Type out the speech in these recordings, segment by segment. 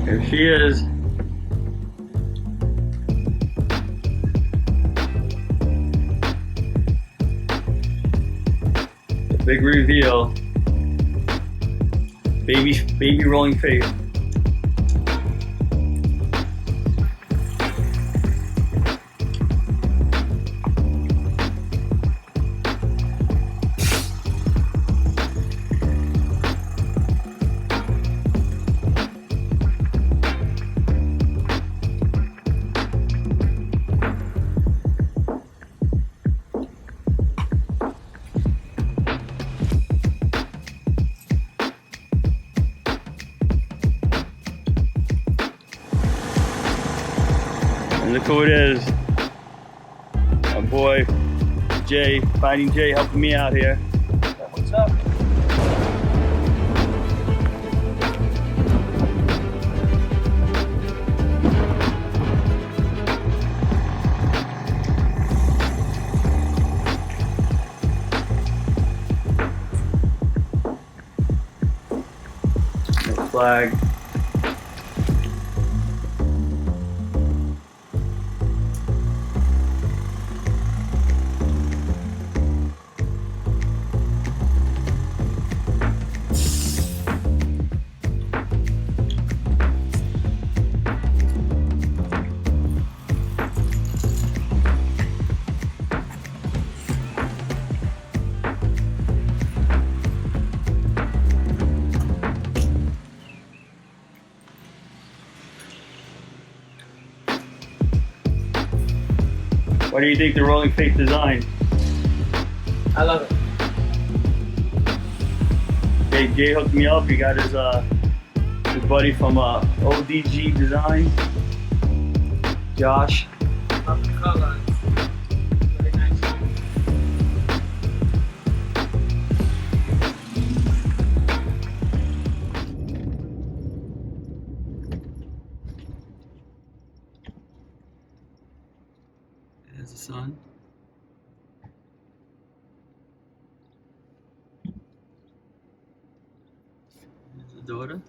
Here she is. The big reveal. Baby rolling faith. And look who it is. My boy, Jay, Fighting Jay, helping me out here. What's up? Next flag. What do you think the Rolling Faith design? I love it. Jay hooked me up. He got his buddy from ODG Design, Josh. Love the color. Very nice. There's the sun. There's the daughter.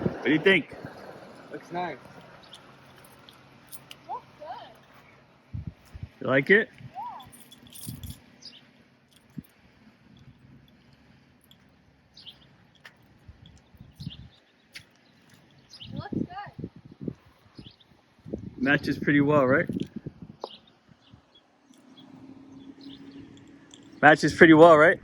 What do you think? Looks nice. Looks good. You like it? It looks good. Matches pretty well, right? Matches pretty well, right?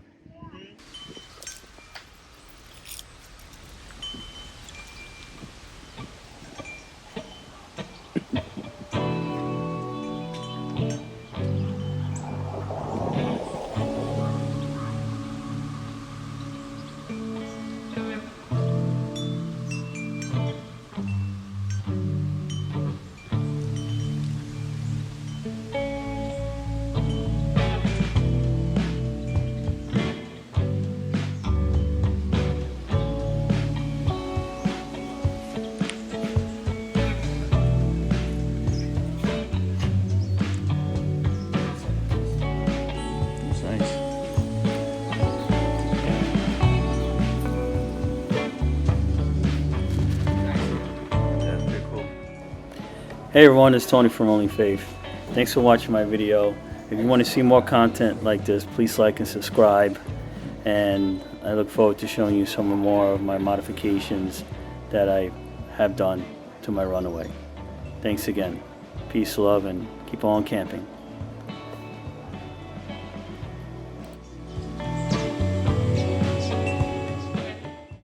Hey everyone, it's Tony from Rolling Faith. Thanks for watching my video. If you want to see more content like this, please like and subscribe. And I look forward to showing you some more of my modifications that I have done to my Runaway. Thanks again. Peace, love, and keep on camping.